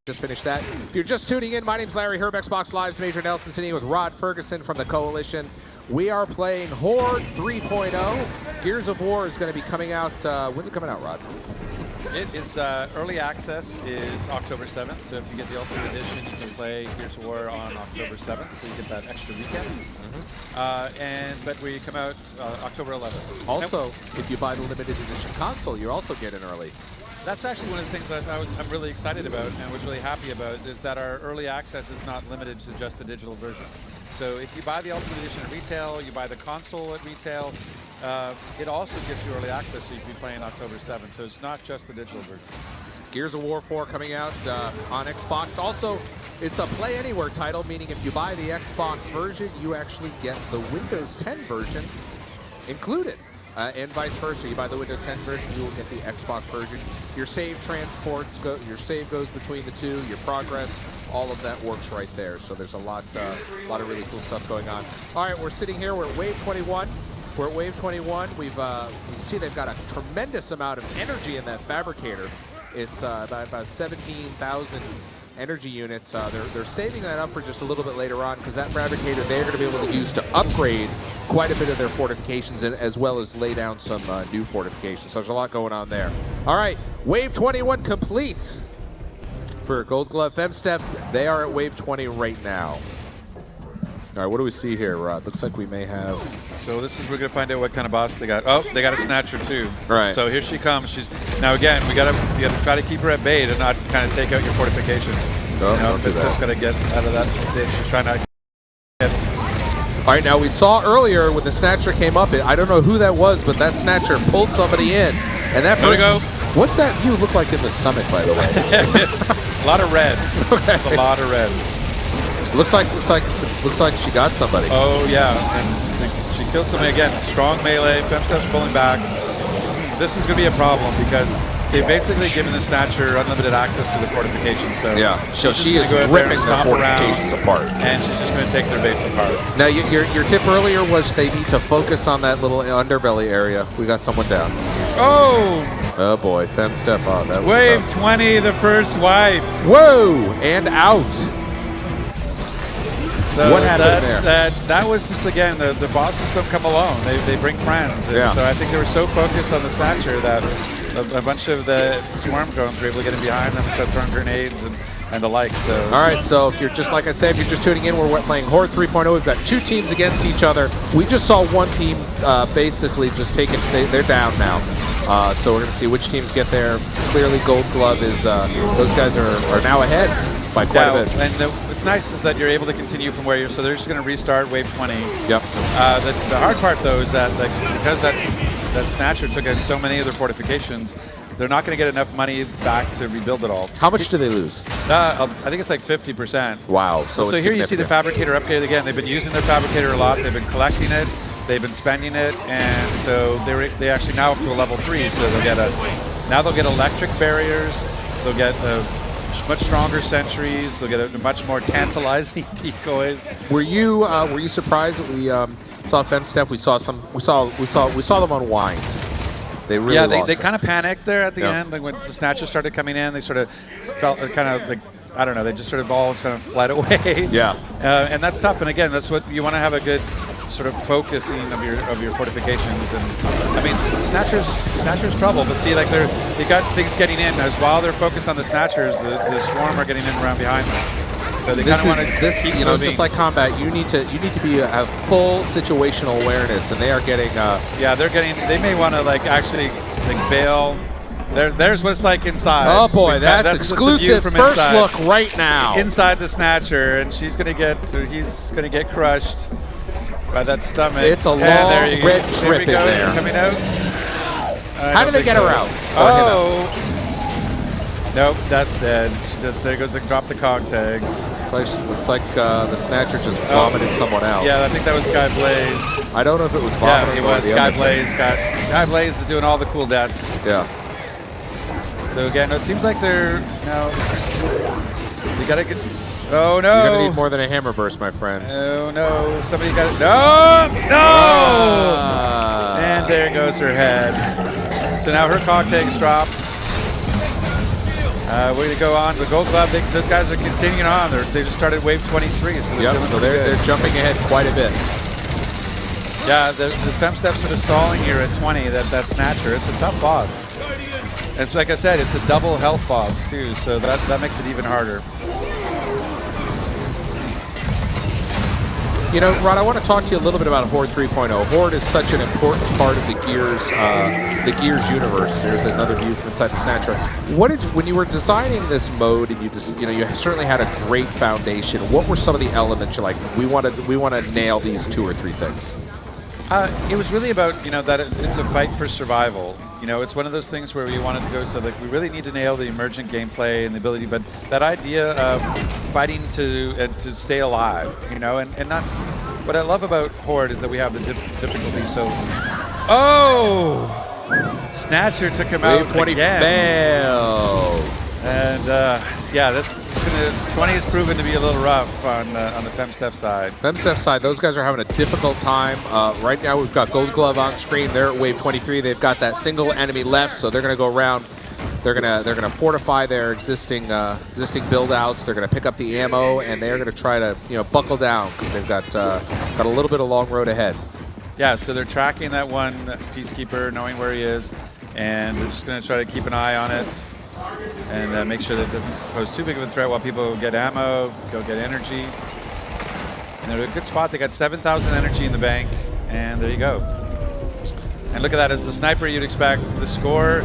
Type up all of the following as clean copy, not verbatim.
Just finished that. If you're just tuning in, my name's Larry Herb, Xbox Live's Major Nelson, sitting with Rod Ferguson from the Coalition. We are playing Horde 3.0. Gears of War is going to be coming out. When's it coming out, Rod? It is early access is October 7th. So if you get the Ultimate Edition, you can play Gears of War on October 7th. So you get that extra weekend. But we come out October 11th. Also, if you buy the limited edition console, you also get an early. That's actually one of the things that I'm really excited about and was really happy about is that our early access is not limited to just the digital version. So if you buy the Ultimate Edition at retail, you buy the console at retail, it also gives you early access so you can be playing October 7th. So it's not just the digital version. Gears of War 4 coming out on Xbox. Also, it's a Play Anywhere title, meaning if you buy the Xbox version, you actually get the Windows 10 version included. And vice versa. You buy the Windows 10 version, you will get the Xbox version. Your save transports, your save goes between the two, your progress, all of that works right there. So there's a lot of really cool stuff going on. All right, we're sitting here, we're at Wave 21. We're at Wave 21. We see they've got a tremendous amount of energy in that fabricator. It's about 17,000 energy units. They're saving that up for just a little bit later on because that fabricator they're going to be able to use to upgrade quite a bit of their fortifications and as well as lay down some new fortifications. So there's a lot going on there. All right, Wave 21 complete for Gold Glove Femstep. They are at Wave 20 right now. All right, what do we see here, Rod? Looks like we may have... So this is, we're going to find out what kind of boss they got. Oh, they got a Snatcher too. Right. So here she comes. Now again, you got to try to keep her at bay and not kind of take out your fortifications. Oh, don't do that. Just got to get out of that. She's trying to get. All right, now we saw earlier when the Snatcher came up, I don't know who that was, but that Snatcher pulled somebody in. And that person, what's that view look like in the stomach, by the way? A lot of red. Okay. A lot of red. Looks like she got somebody. Oh yeah, and she killed somebody again. Strong melee. Femstep's pulling back. This is going to be a problem because they've basically given the Snatcher unlimited access to the fortifications. So yeah, so she is ripping their fortifications apart, and she's just going to take their base apart. Now your tip earlier was they need to focus on that little underbelly area. We got someone down. Oh boy, Femstep. Oh, that was Wave tough. 20, the first wipe. Whoa, and out. So what happened there? That was just, again, the bosses don't come alone. They bring friends. And yeah. So I think they were so focused on the Snatcher that a bunch of the swarm drones were able to get in behind them and start throwing grenades and the like. So. All right, so if you're just, like I said, if you're just tuning in, we're playing Horde 3.0. We've got two teams against each other. We just saw one team basically just taking, they're down now. So we're going to see which teams get there. Clearly Gold Glove is, those guys are now ahead by quite a bit. And what's nice is that you're able to continue from where you're, so they're just going to restart Wave 20. Yep. The hard part though is that because that Snatcher took out so many of their fortifications, they're not going to get enough money back to rebuild it all. How much do they lose? I think it's like 50%. Wow. So here you see the Fabricator upgrade again. They've been using their Fabricator a lot. They've been collecting it. They've been spending it, and so they actually now up to a level 3. So now they'll get electric barriers. They'll get much stronger sentries. They'll get a much more tantalizing decoys. Were you surprised that we saw Femstep? We saw them unwind. They really they kind of panicked there at the end. Like when the Snatchers started coming in, they sort of felt kind of like, I don't know, they just sort of all kind of fled away. Yeah. And that's tough. And again, that's what you want to have, a good sort of focusing of your fortifications. And I mean, Snatchers trouble, but see, like they got things getting in as while they're focused on the Snatchers, the swarm are getting in around behind them. So they kind of want to keep moving. Just like combat, you need to have full situational awareness, and they are getting. Yeah, they may want to actually bail. There's what it's like inside. Oh boy, that's exclusive from first inside. Look right now. Inside the Snatcher, and he's gonna get crushed by that stomach. It's a long red trip in there. Coming out. How do they get her out? Oh. Nope, that's dead. There goes drop the cog tags. Looks like the Snatcher just vomited someone out. Yeah, I think that was Sky Blaze. I don't know if it was vomiting. Yeah, it was Sky Blaze. Sky Blaze is doing all the cool deaths. Yeah. So again, it seems like they're now. They gotta get. Oh no! You're gonna need more than a hammer burst, my friend. Oh no! Somebody got it. No! And there goes her head. So now her cog tag's dropped. Way to go on. The Gold Club, those guys are continuing on. They just started wave 23, so they're jumping ahead quite a bit. Yeah, the Fem Step's sort of stalling here at 20, that Snatcher. It's a tough boss. It's like I said, it's a double health boss too, so that makes it even harder. You know, Rod, I want to talk to you a little bit about Horde 3.0. Horde is such an important part of the Gears universe. There's another view from inside the Snatcher. When you were designing this mode, and you certainly had a great foundation. What were some of the elements you're like, we want to nail these 2 or 3 things? It was really about, that it's a fight for survival. It's one of those things where we wanted to go, so like we really need to nail the emergent gameplay and the ability, but that idea of fighting to stay alive, and not. What I love about Horde is that we have the difficulty. So, Snatcher took him out again. Fail. And yeah, 20 has proven to be a little rough on the FemSteph side. FemSteph side, those guys are having a difficult time. Right now we've got Gold Glove on screen. They're at wave 23. They've got that single enemy left, so they're going to go around. They're gonna fortify their existing build outs. They're gonna pick up the ammo, and they're gonna try to buckle down because they've got a little bit of long road ahead. Yeah, so they're tracking that one Peacekeeper, knowing where he is, and they're just gonna try to keep an eye on it and make sure that it doesn't pose too big of a threat while people get ammo, go get energy. And they're in a good spot. They got 7,000 energy in the bank, and there you go. And look at that, as the sniper you'd expect. The score,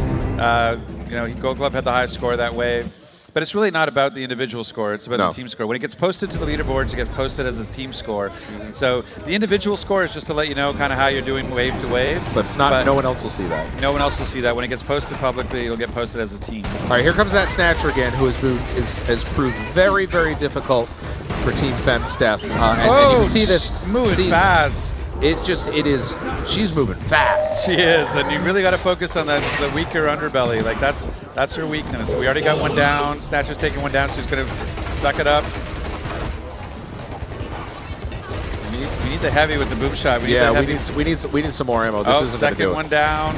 Gold Glove had the highest score that wave. But it's really not about the individual score, it's about the team score. When it gets posted to the leaderboards, it gets posted as a team score. So the individual score is just to let you know kind of how you're doing wave to wave. But it's not, no one else will see that. No one else will see that. When it gets posted publicly, it'll get posted as a team. All right, here comes that Snatcher again, who has proved very, very difficult for Team FemSteph. And you can see this. Moving fast. She's moving fast. She is, and you really got to focus on the weaker underbelly. Like that's her weakness. We already got one down. Snatcher's taking one down, so he's gonna suck it up. We need the heavy with the boom shot. We need some more ammo. This isn't second gonna do one down.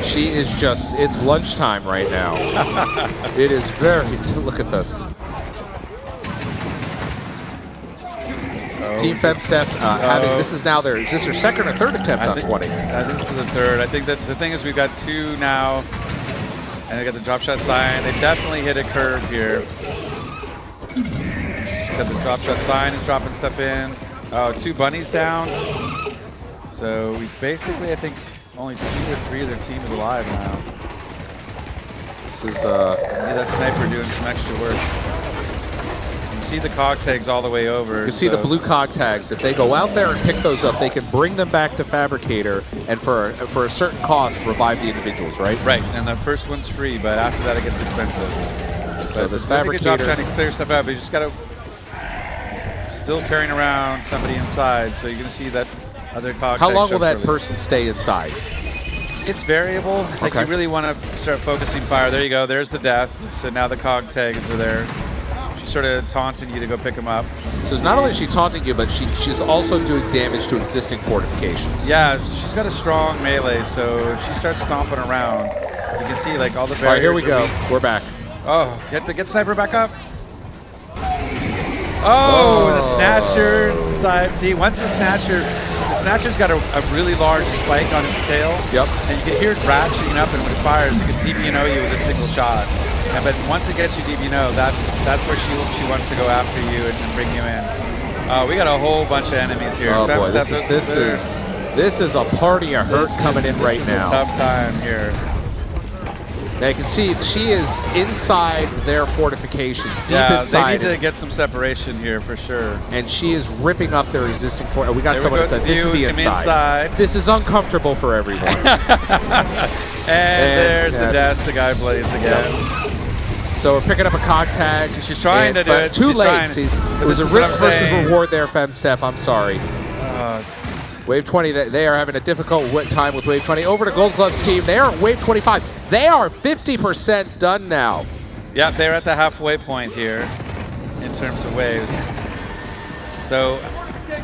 She is it's lunchtime right now. It is look at this. Team FemSteph this is their second or third attempt on 20? I think this is the third. I think that the thing is we've got 2 now, and they got the drop shot sign. They definitely hit a curve here. Got the drop shot sign is dropping stuff in. 2 bunnies down. So we basically, I think, only 2 or 3 of their team is alive now. This is that sniper doing some extra work. See the cog tags all the way over. You can see the blue cog tags. If they go out there and pick those up, they can bring them back to Fabricator and for a certain cost revive the individuals, right? Right, and the first one's free, but after that it gets expensive. So this Fabricator, good job trying to clear stuff out, but you just got to still carrying around somebody inside, so you're going to see that other cog. How long will that person stay inside? It's variable. Like you really want to start focusing fire. There you go. There's the death. So now the cog tags are there. Sort of taunting you to go pick them up. So not only is she taunting you, but she's also doing damage to existing fortifications. Yeah, she's got a strong melee, so if she starts stomping around, you can see like all the barriers. All right, here we go. We're back. Oh, get Sniper back up. Oh, the Snatcher decides. See, once the Snatcher's got a really large spike on its tail. Yep. And you can hear it ratcheting up, and when it fires, it can DBNO you with a single shot. But once it gets you DBNO, that's where she wants to go after you and bring you in. We got a whole bunch of enemies here. Oh boy, this is a party of hurt coming in right now. Tough time here. Now you can see she is inside their fortifications, deep inside. They need to get some separation here for sure. And she is ripping up their existing fort. We got someone that said this is the inside. This is uncomfortable for everyone. and there's the death. The guy blades again. Yep. So we're picking up a cog tag. She's trying to do it. Too late. See, it was a risk versus reward there, FemSteph. I'm sorry. Wave 20, they are having a difficult time with Wave 20. Over to Gold Glove's team. They are at Wave 25. They are 50% done now. Yeah, they're at the halfway point here in terms of waves. So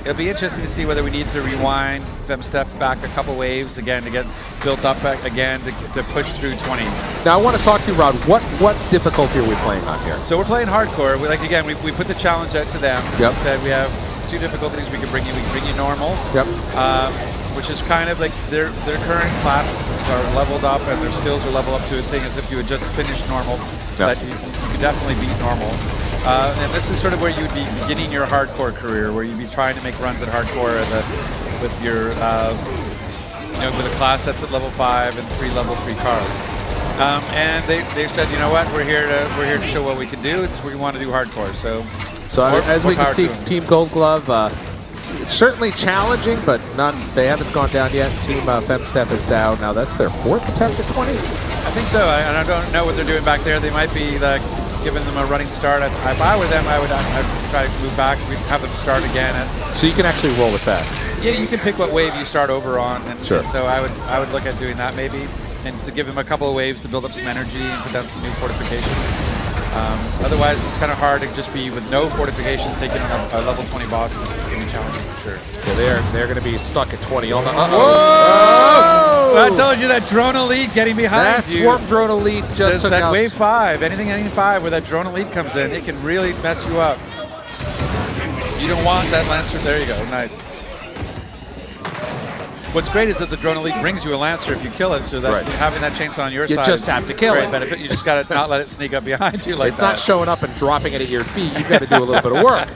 it'll be interesting to see whether we need to rewind FemSteph back a couple waves again to get built up again to push through 20. Now I want to talk to you, Rod. What difficulty are we playing on here? So we're playing hardcore. We put the challenge out to them. Yep. We said we have 2 difficulties we can bring you. We can bring you normal. Yep. Which is kind of like their current class are leveled up and their skills are leveled up to a thing as if you had just finished normal. Yep. That you could definitely beat normal. And this is sort of where you would be beginning your hardcore career, where you'd be trying to make runs at hardcore with your with a class that's at level 5 and 3 level 3 cars. And they said, you know what, we're here to show what we can do. We want to do hardcore. So as we can see, Team Gold Glove, it's certainly challenging, but they haven't gone down yet. Team FemSteph is down. Now that's their 4th attempt at 20? I think so. I don't know what they're doing back there. They might be like giving them a running start. If I were them, I'd try to move back. We'd have them start again. So you can actually roll with that? Yeah, you can pick what wave you start over on. And sure. So I would look at doing that maybe, and to give them a couple of waves to build up some energy and put down some new fortifications. Otherwise, it's kind of hard to just be with no fortifications taking a level 20 boss. It's going to be challenging for sure. Yeah, they're going to be stuck at 20. On the, Whoa! I told you that drone elite getting behind you. That swarm drone elite just took that out. wave 5. Anything 5 where that drone elite comes in, it can really mess you up. You don't want that Lancer. There you go. Nice. What's great is that the drone elite brings you a Lancer if you kill it, so that having that chainsaw on your side, you just have to kill it. Benefit. You just got to not let it sneak up behind you like it's not showing up and dropping it at your feet. You've got to do a little bit of work.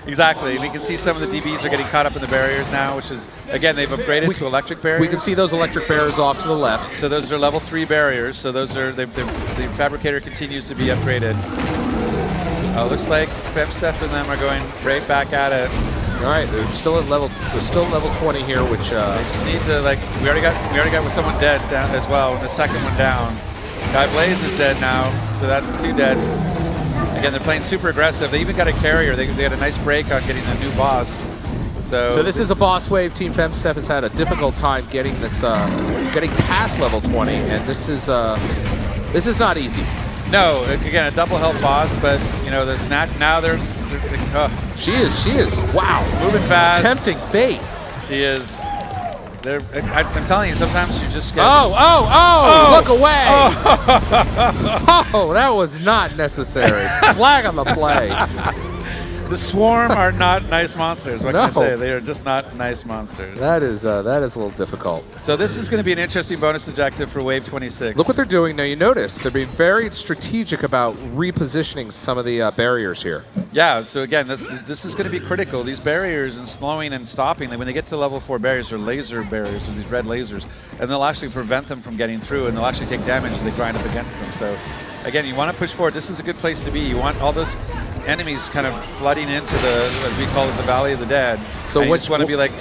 Exactly. We can see some of the DBs are getting caught up in the barriers now, which is, again, they've upgraded to electric barriers. We can see those electric barriers off to the left. So those are level 3 barriers. So those are the Fabricator continues to be upgraded. Looks like FemSteph and them are going right back at it. All right, they're still at level 20 here, which they just need to we already got someone dead down as well. The second one down. Guy Blaze is dead now, so that's 2 dead. Again, they're playing super aggressive. They even got a carrier. They had a nice break on getting the new boss. So this is a boss wave. Team FemSteph has had a difficult time getting this, getting past level 20, and this is not easy. No, again, a double health boss, but there's not now they're She is, wow. Moving fast. Tempting fate. She is. I'm telling you, sometimes you just get. Oh, look away. Oh, that was not necessary. Flag on the play. The swarm are not nice monsters. What can I say? They are just not nice monsters. That is a little difficult. So this is going to be an interesting bonus objective for Wave 26. Look what they're doing now. You notice they're being very strategic about repositioning some of the barriers here. Yeah. So again, this is going to be critical. These barriers and slowing and stopping. When they get to level 4 barriers, are laser barriers with these red lasers, and they'll actually prevent them from getting through, and they'll actually take damage as they grind up against them. So again, you want to push forward. This is a good place to be. You want all those enemies kind of flooding into as we call it, the Valley of the Dead. So what you want to be like.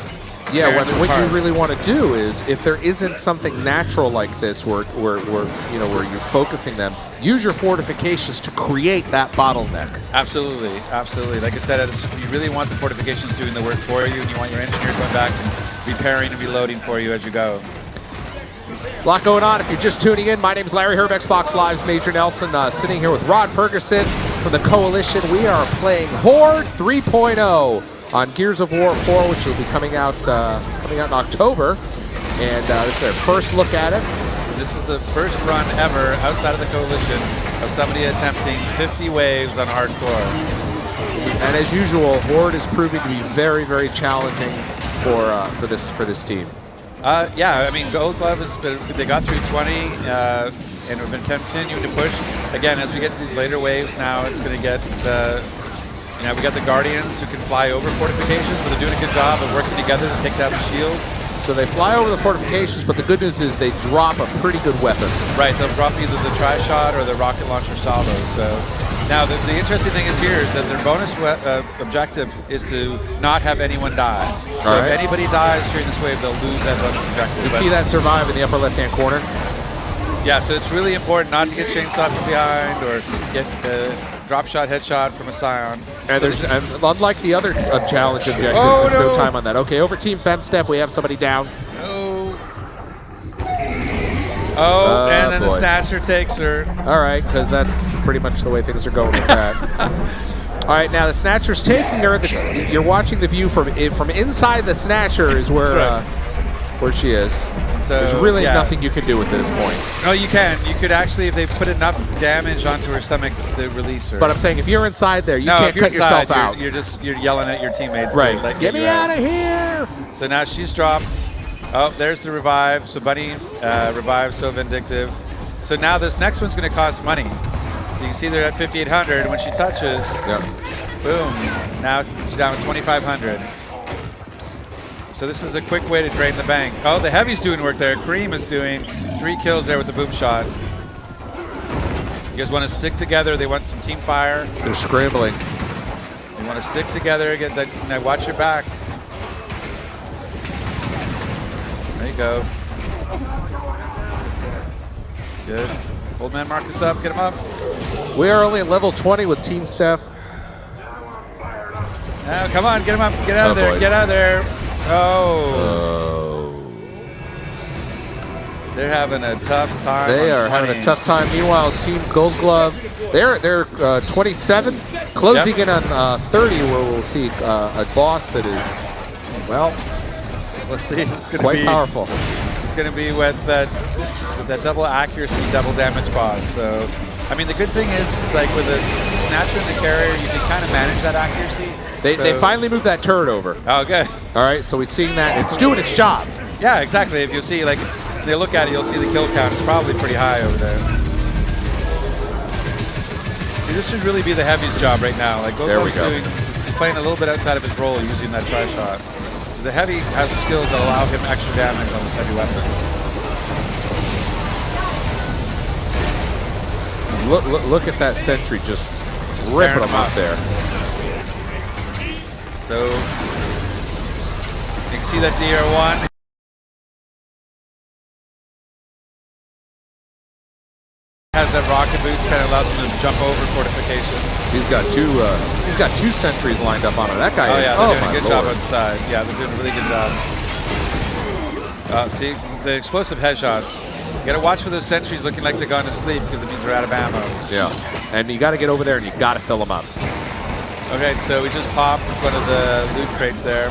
Yeah, what you really want to do is, if there isn't something natural like this, where you're focusing them, use your fortifications to create that bottleneck. Absolutely, absolutely. Like I said, you really want the fortifications doing the work for you, and you want your engineers going back and repairing and reloading for you as you go. A lot going on. If you're just tuning in, my name is Larry Herb, Xbox Live's Major Nelson, sitting here with Rod Ferguson from the Coalition. We are playing Horde 3.0 on Gears of War 4, which will be coming out in October. And this is their first look at it. This is the first run ever outside of the Coalition of somebody attempting 50 waves on hardcore. And as usual, Horde is proving to be very, very challenging for this team. Yeah, I mean, Gold Glove they got through 20 and have been continuing to push. Again, as we get to these later waves now, it's going to get we got the Guardians who can fly over fortifications, but they're doing a good job of working together to take down the shield. So they fly over the fortifications, but the good news is they drop a pretty good weapon. Right, they'll drop either the tri-shot or the rocket launcher salvo. So now the interesting thing is here is that their bonus objective is to not have anyone die. So if anybody dies during this wave, they'll lose that bonus objective. You can see that survive in the upper left-hand corner. Yeah, so it's really important not to get chainsawed from behind or get drop shot, headshot from a Scion. And unlike the other challenge objectives, there's no time on that. Okay, over Team FemSteph, we have somebody down. And then the Snatcher takes her. All right, because that's pretty much the way things are going with that. All right, now the Snatcher's taking her. You're watching the view from inside the Snatcher is where she is. So, there's really nothing you can do at this point. No, you can. You could actually, if they put enough damage onto her stomach, they release her. But I'm saying, if you're inside there, you can't cut yourself out. You're yelling at your teammates. Right. Like, get me out of here! So now she's dropped. Oh, there's the revive. So Bunny revives So Vindictive. So now this next one's going to cost money. So you can see they're at 5,800. When she touches, boom. Now she's down to 2,500. So this is a quick way to drain the bank. Oh, the Heavy's doing work there. Kareem is doing 3 kills there with the boom shot. You guys want to stick together. They want some team fire. They're scrambling. They want to stick together. Get that. Now watch your back. There you go. Good. Old man Marcus up. Get him up. We are only at level 20 with Team Steph. Now, come on. Get him up. Get out of there. Boy. Get out of there. Oh. They're having a tough time. They are having a tough time. Meanwhile, Team Gold Glove, they're 27, closing in on 30, where we'll see a boss that is, well, let's see. It's going to quite be powerful. It's going to be with that double accuracy, double damage boss. So, I mean, the good thing is like with a Snatcher and the Carrier, you can kind of manage that accuracy. They finally moved that turret over. Oh, good. All right, so we're seeing that. It's doing its job. Yeah, exactly. If you see, like, if they look at it, you'll see the kill count. It's probably pretty high over there. See, this should really be the Heavy's job right now. Like, there we go. He's playing a little bit outside of his role using that tri-shot. The Heavy has the skills that allow him extra damage on this heavy weapon. Look at that sentry just ripping them out there. So you can see that DR1 has that rocket boots, kind of allows him to jump over fortifications. He's got two sentries lined up on him. That guy is. Yeah, Oh, they're doing a good Lord. job outside. Yeah, they're doing a really good job. See the explosive headshots. You gotta watch for those sentries looking like they're going to sleep because it means they're out of ammo. Yeah, and you got to get over there and you got to fill them up. Okay, so we just popped one of the loot crates there.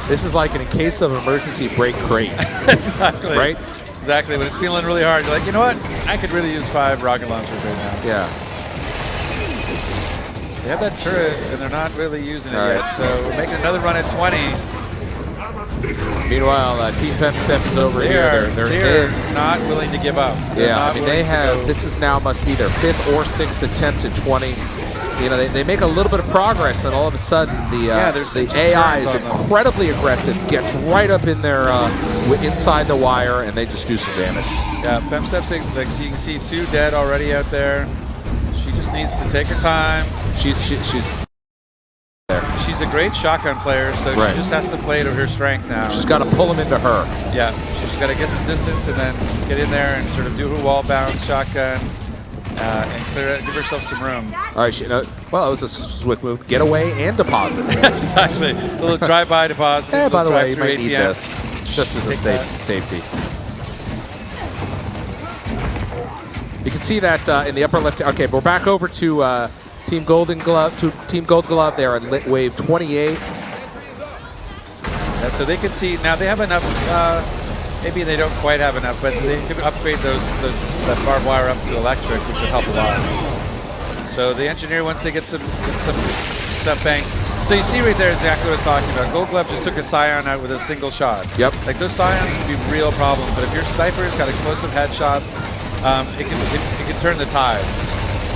This is like in case of emergency break crate. Exactly. Right? Exactly. When it's feeling really hard, you're like, you know what? I could really use 5 rocket launchers right now. Yeah. They have that turret, and they're not really using it yet. So we're making another run at 20. Meanwhile, Team Femstep is over here. They're not willing to give up. Yeah, I mean, they have, this is now must be their 5th or 6th attempt at 20. You know, they make a little bit of progress, then all of a sudden the AI is incredibly aggressive, gets right up in there inside the wire, and they just do some damage. Yeah, Femstep's like, so you can see 2 dead already out there. She just needs to take her time. She's there. She's a great shotgun player, so she just has to play to her strength now. She's got to pull them into her. Yeah, she's got to get some distance and then get in there and sort of do her wall bounce shotgun and clear it, give herself some room. All right, well, it was a swift move. Get away and deposit. Exactly. A little drive-by deposit. Yeah, by the way, you might ATM. need this just as a safety. You can see that in the upper left. Okay, we're back over to Team Golden Glove. Team Gold Glove. They're on lit wave 28. Yeah, so they can see now. They have enough. Maybe they don't quite have enough, but they can upgrade that barbed wire up to electric, which would help a lot. So the engineer, once they get some stuff banked. So you see right there exactly what I was talking about. Gold Glove just took a Scion out with a single shot. Yep. Like those Scions can be real problems, but if your sniper's got explosive headshots, it can turn the tide.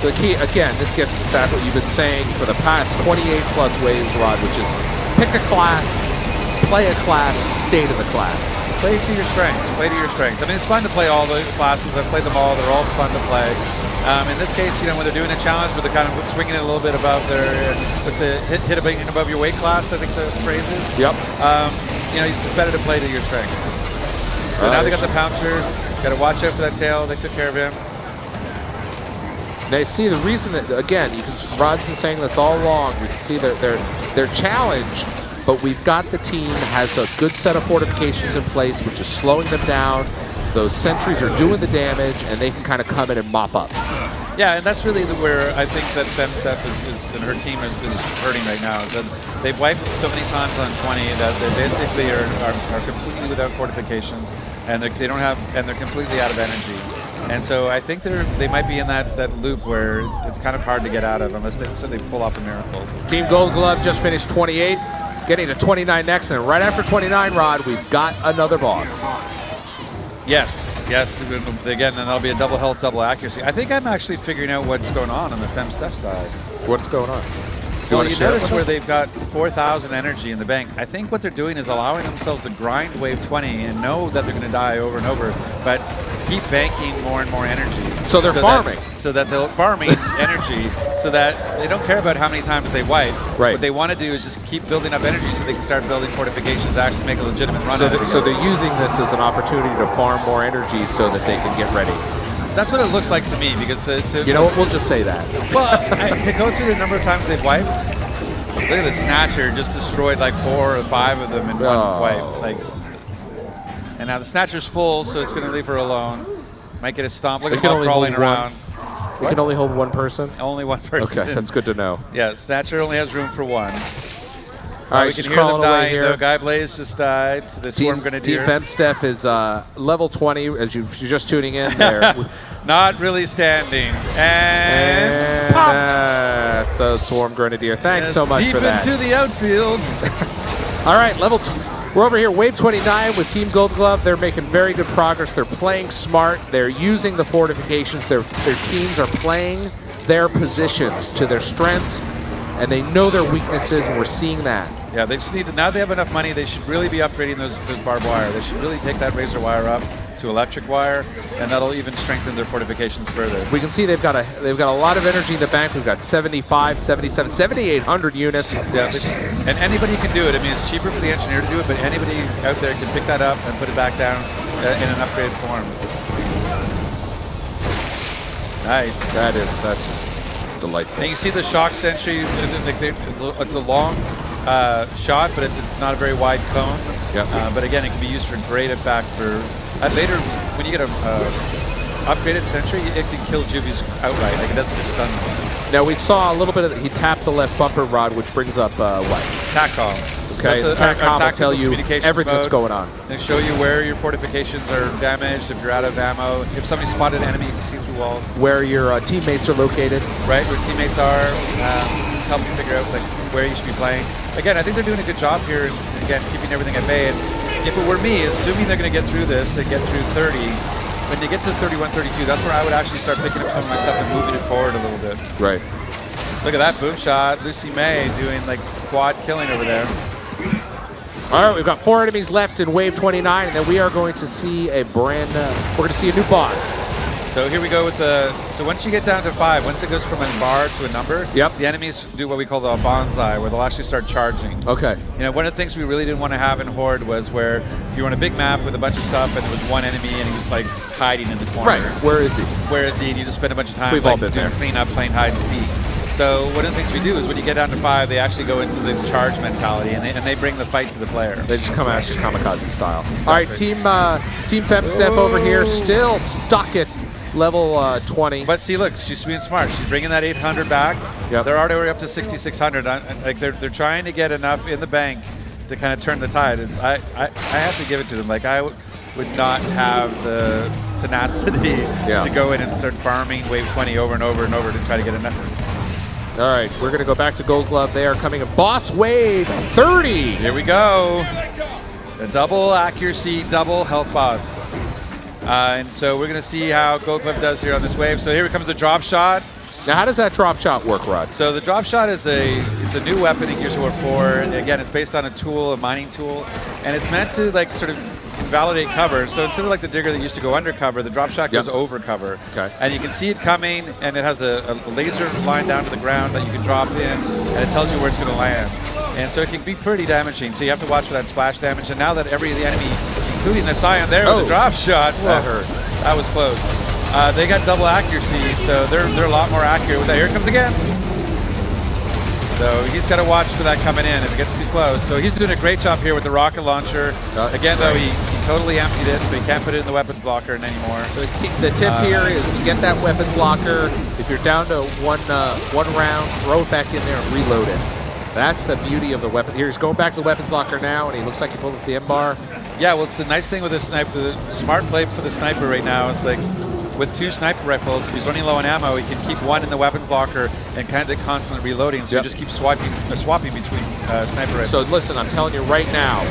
So the key, again, this gets back what you've been saying for the past 28 plus waves, Rod, which is pick a class, play a class, stay to the class. Play to your strengths. Play to your strengths. I mean, it's fun to play all the classes. I've played them all. They're all fun to play. In this case, when they're doing a challenge where they're kind of swinging it a little bit above their, hit above your weight class, I think the phrase is. Yep. It's better to play to your strengths. So now they got the Pouncer. Got to watch out for that tail. They took care of him. Now, see, the reason that, again, Rod's been saying this all along. We can see their challenge, but we've got the team has a good set of fortifications in place, which is slowing them down. Those sentries are doing the damage, and they can kind of come in and mop up. Yeah, and that's really where I think that FemStep is and her team is hurting right now. That they've wiped so many times on 20 that they basically are completely without fortifications, and they don't have, and they're completely out of energy. And so I think they might be in that loop where it's kind of hard to get out of unless they pull off a miracle. Team Gold Glove just finished 28, getting to 29 next, and right after 29, Rod, we've got another boss. Yes. Again, and that'll be a double health, double accuracy. I think I'm actually figuring out what's going on the FemStep side. What's going on? Well, you notice where they've got 4,000 energy in the bank. I think what they're doing is allowing themselves to grind wave 20 and know that they're going to die over and over, but keep banking more and more energy. So they're farming. So that they're farming energy so that they don't care about how many times they wipe. Right. What they want to do is just keep building up energy so they can start building fortifications to actually make a legitimate run. So they're using this as an opportunity to farm more energy so that they can get ready. That's what it looks like to me, because you know what, we'll just say that. Well, to go through the number of times they've wiped, look at the Snatcher just destroyed like 4 or 5 of them in one wipe. And now the Snatcher's full, so it's going to leave her alone. Might get a stomp. Look at them all crawling around. We can only hold one person? Only one person. Okay, that's good to know. Yeah, Snatcher only has room for one. All right, we can hear them dying. The Guy Blaze just died. So the Swarm Grenadier. Team FemStep is level 20, as you're just tuning in there. Not really standing. And pop! That's the Swarm Grenadier. Thanks so much for that. Deep into the outfield. All right, we're over here, wave 29 with Team Gold Glove. They're making very good progress. They're playing smart. They're using the fortifications. Their teams are playing their positions to their strengths, and they know their weaknesses, and we're seeing that. Yeah, they just need to, now they have enough money, they should really be upgrading those barbed wire. They should really take that razor wire up to electric wire, and that'll even strengthen their fortifications further. We can see they've got a lot of energy in the bank. We've got 75, 77, 7,800 units. Yeah, and anybody can do it. I mean, it's cheaper for the engineer to do it, but anybody out there can pick that up and put it back down in an upgraded form. Nice. That's just delightful. And you see the shock sentry, it's a long shot, but it's not a very wide cone. Yep. But again, it can be used for great effect for later when you get a upgraded sentry, it can kill juvies outright. Like, it doesn't just stun them. Now we saw a little bit of he tapped the left bumper, Rod, which brings up what? TACCOM. Okay, the TACCOM will tell you everything that's going on. They show you where your fortifications are damaged, if you're out of ammo. If somebody spotted an enemy, you can see through walls. Where your teammates are located. Right, where teammates are. Just help you figure out where you should be playing. Again, I think they're doing a good job here, and again, keeping everything at bay. And if it were me, assuming they're going to get through this and get through 30, when they get to 31, 32, that's where I would actually start picking up some of my stuff and moving it forward a little bit. Right. Look at that boom shot. Lucy May doing like quad killing over there. All right, we've got 4 enemies left in wave 29, and then we are going to see we're going to see a new boss. So here we go with so once you get down to 5, once it goes from a bar to a number, yep, the enemies do what we call the bonsai, where they'll actually start charging. Okay. You know, one of the things we really didn't want to have in Horde was where you were on a big map with a bunch of stuff and there was one enemy and he was like hiding in the corner. Right, where is he? Where is he? And you just spend a bunch of time all been there. clean up, playing hide and seek. So one of the things we do is when you get down to 5, they actually go into the charge mentality and they bring the fight to the player. They just come at you kamikaze style. Exactly. All right, Team FemStep over here, still stuck at level 20. But see, look, she's being smart. She's bringing that 800 back. Yep. They're already up to 6,600. Like they're trying to get enough in the bank to kind of turn the tide. I have to give it to them. Like I would not have the tenacity to go in and start farming wave 20 over and over and over to try to get enough. All right, we're going to go back to Gold Glove. They are coming in boss wave 30. Here we go. The double accuracy, double health boss. And so we're going to see how Gold Glove does here on this wave. So here comes the drop shot. Now, how does that drop shot work, Rod? So the drop shot is it's a new weapon in Gears of War 4. And again, it's based on a tool, a mining tool, and it's meant to like sort of validate cover. So instead of like the digger that used to go under cover, the drop shot goes over cover. Okay. And you can see it coming, and it has a laser line down to the ground that you can drop in, and it tells you where it's going to land. And so it can be pretty damaging. So you have to watch for that splash damage. And now that every enemy, including the Scion there with the drop shot, that hurt. That was close. They got double accuracy, so they're a lot more accurate with that. Here it comes again. So he's got to watch for that coming in if it gets too close. So he's doing a great job here with the rocket launcher. Again, though, he totally emptied it, so you can't put it in the weapons locker anymore. So the tip here is get that weapons locker. If you're down to one round, throw it back in there and reload it. That's the beauty of the weapon. Here, he's going back to the weapons locker now, and he looks like he pulled up the M-bar. Yeah, well, it's the nice thing with the sniper, the smart play for the sniper right now is like, with 2 sniper rifles, if he's running low on ammo, he can keep one in the weapons locker and kind of constantly reloading, so you just keep swapping between sniper rifles. So listen, I'm telling you right now,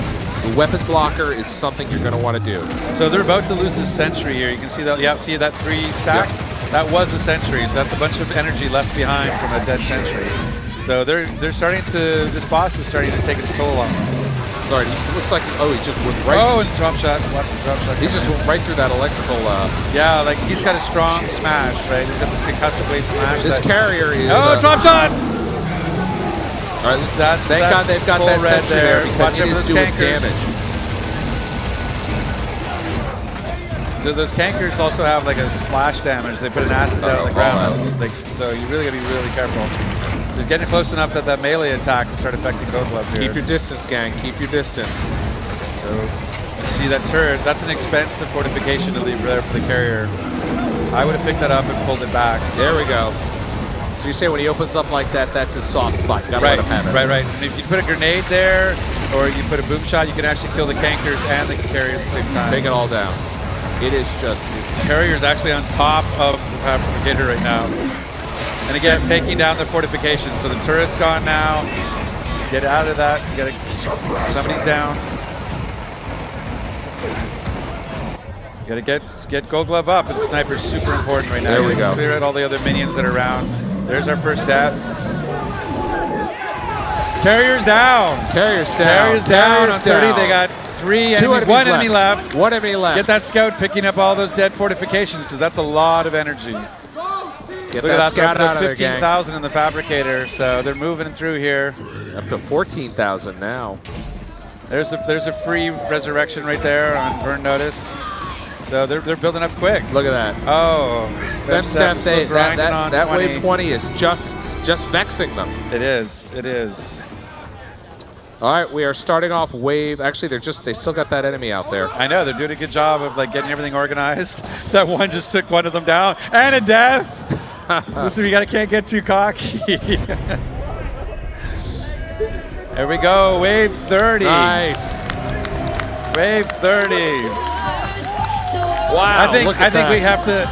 the weapons locker is something you're going to want to do. So they're about to lose this sentry here. You can see that, yeah, see that 3 stack? Yep. That was a sentry, so that's a bunch of energy left behind from a dead sentry. So they're starting to, this boss is starting to take its toll on them. Sorry, it looks like, oh, he just went right. Oh, and drop shot. Watch the drop shot. He just went right through that electrical. Yeah, like he's got a strong smash, right? He's got this concussive wave smash. This carrier is. Oh, drop shot! All right, thank God they've got that red there because it is doing damage. So those cankers also have like a splash damage. They put an acid down on the ground. Like, so you really got to be really careful. So he's getting close enough that that melee attack can start affecting Gold Glove here. Keep your distance, gang. Keep your distance. So you see that turret. That's an expensive fortification to leave there for the carrier. I would have picked that up and pulled it back. There we go. So you say when he opens up like that, that's his soft spot. You gotta let him have it. Right. And if you put a grenade there or you put a boom shot, you can actually kill the cankers and the carrier at the same time. Take it all down. It is just... The carrier is actually on top of the fabricator right now. And again, taking down the fortifications. So the turret's gone now. Get out of that. You gotta, somebody's down. You gotta get Gold Glove up, and the sniper's super important right now. There we go. Clear out all the other minions that are around. There's our first death. Carrier's down. Carrier's down. Carrier's down on 30. They got 3 enemies, 1 enemy left. 1 enemy left. Get that scout picking up all those dead fortifications, because that's a lot of energy. Get Look that at scout that, out of there, gang. 15,000 in the fabricator, so they're moving through here. Up to 14,000 now. There's a free resurrection right there on Burn Notice. So they're building up quick. Look at that. Oh, Step 8, that wave 20 is just vexing them. It is. All right, we are starting off wave. Actually, they still got that enemy out there. I know, they're doing a good job of like getting everything organized. That one just took one of them down, and a death. Listen, can't get too cocky. There we go, wave 30. Nice. Wave 30. Wow. I think we have to